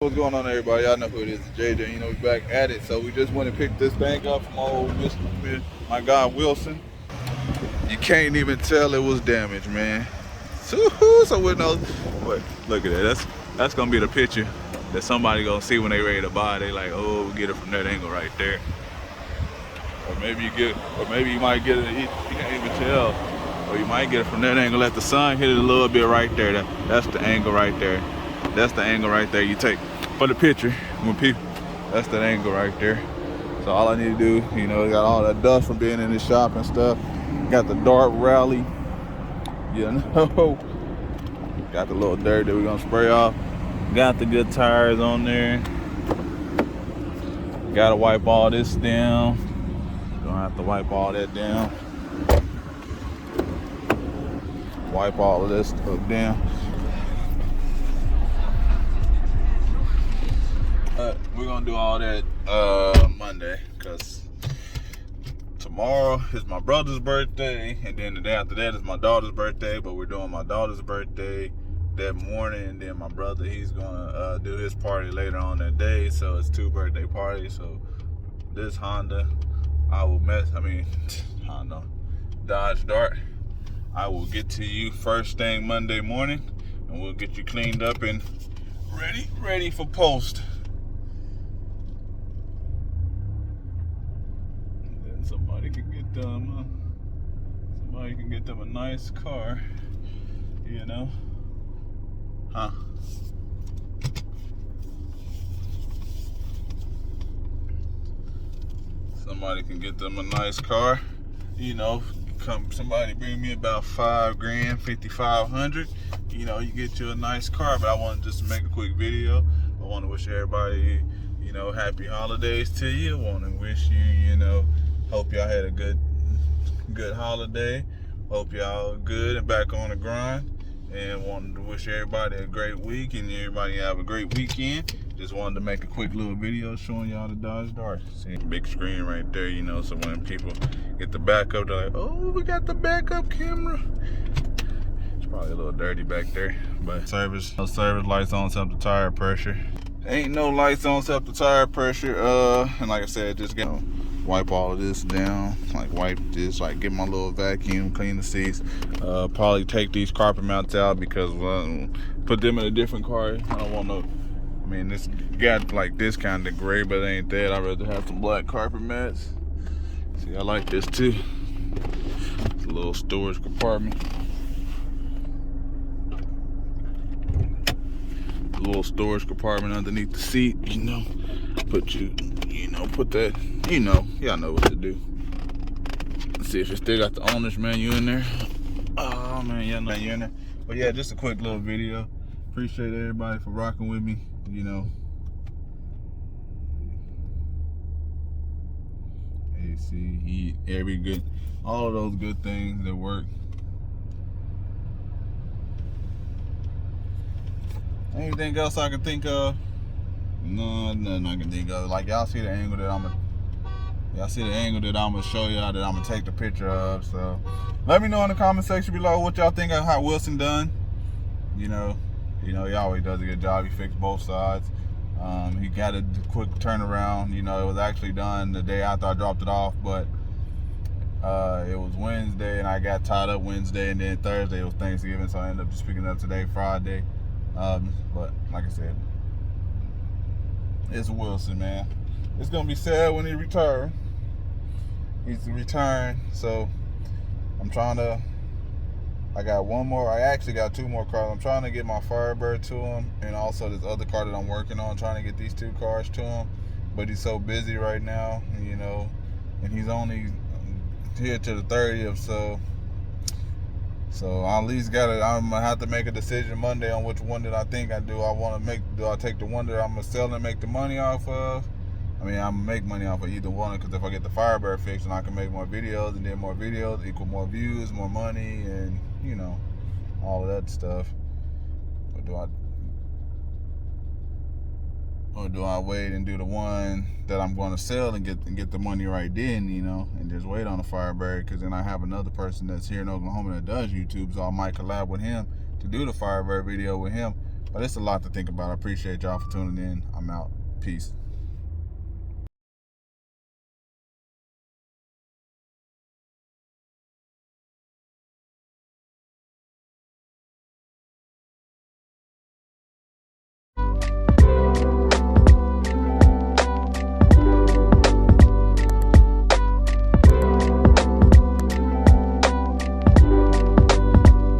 What's going on, everybody? Y'all know who it is, JJ. You know, we back at it. So we just went and picked this thing up from old my guy Wilson. You can't even tell it was damaged, man. So with no, but look at that. That's gonna be the picture that somebody gonna see when they ready to buy. They like, oh, we'll get it from that angle right there. Or maybe you might get it. You can't even tell. Or you might get it from that angle. Let the sun hit it a little bit right there. That's the angle right there. That's the angle right there you take for the picture when people. That's that angle right there. So all I need to do, you know, got all that dust from being in the shop and stuff. Got the dart rally, you know. Got the little dirt that we're gonna spray off. Got the good tires on there. Gotta wipe all this down. Gonna have to wipe all that down. Wipe all of this stuff down. We're gonna do all that Monday, because tomorrow is my brother's birthday, and then the day after that is my daughter's birthday. But we're doing my daughter's birthday that morning, and then my brother, he's gonna do his party later on that day. So it's two birthday parties. So this Honda, Honda Dodge Dart, I will get to you first thing Monday morning, and we'll get you cleaned up and ready for post. Somebody can get them a nice car, you know, huh? Somebody can get them a nice car, you know. Somebody bring me about $5 grand, 5,500. You know, you get you a nice car. But I want to just make a quick video. I want to wish everybody, you know, happy holidays to you. I want to wish you, you know. Hope y'all had a good holiday. Hope y'all good and back on the grind. And wanted to wish everybody a great week and everybody have a great weekend. Just wanted to make a quick little video showing y'all the Dodge Dart. See, big screen right there, you know, so when people get the backup, they're like, oh, we got the backup camera. It's probably a little dirty back there, but no service lights on except the tire pressure. Ain't no lights on except the tire pressure. And like I said, just wipe all of this down, like wipe this, like get my little vacuum, clean the seats, probably take these carpet mounts out because put them in a different car. I don't want no, I mean, this got like this kind of gray, but it ain't that. I'd rather have some black carpet mats. See, I like this too. It's a little storage compartment. A little storage compartment underneath the seat, you know. Put that, you know, y'all know what to do. Let's see if it still got the owner's menu in there. Oh man, y'all know you're in there. But yeah, just a quick little video. Appreciate everybody for rocking with me, you know. AC, heat, all of those good things that work. Anything else I can think of? No, nothing I can think of. Like y'all see the angle that I'm gonna show y'all, that I'm gonna take the picture of. So let me know in the comment section below what y'all think of how Wilson done. You know, he always does a good job. He fixed both sides. He got a quick turnaround. You know, it was actually done the day after I dropped it off, but it was Wednesday and I got tied up Wednesday, and then Thursday it was Thanksgiving, so I ended up just picking it up today, Friday. But like I said, it's Wilson, man. It's gonna be sad when he retires. He's retiring, so I got one more. I actually got two more cars. I'm trying to get my Firebird to him, and also this other car that I'm working on, trying to get these two cars to him. But he's so busy right now, you know, and he's only here to the 30th, so I at least I'm gonna have to make a decision Monday on which one that I think I do. Do I take the one that I'm gonna sell and make the money off of? I mean, I'm gonna make money off of either one, because if I get the Firebird fixed, then I can make more videos, and then more videos equal more views, more money, and you know, all of that stuff. Or do I wait and do the one that I'm going to sell and get the money right then, you know, and just wait on the Firebird? Because then I have another person that's here in Oklahoma that does YouTube, so I might collab with him to do the Firebird video with him But it's a lot to think about. I appreciate y'all for tuning in. I'm out. Peace.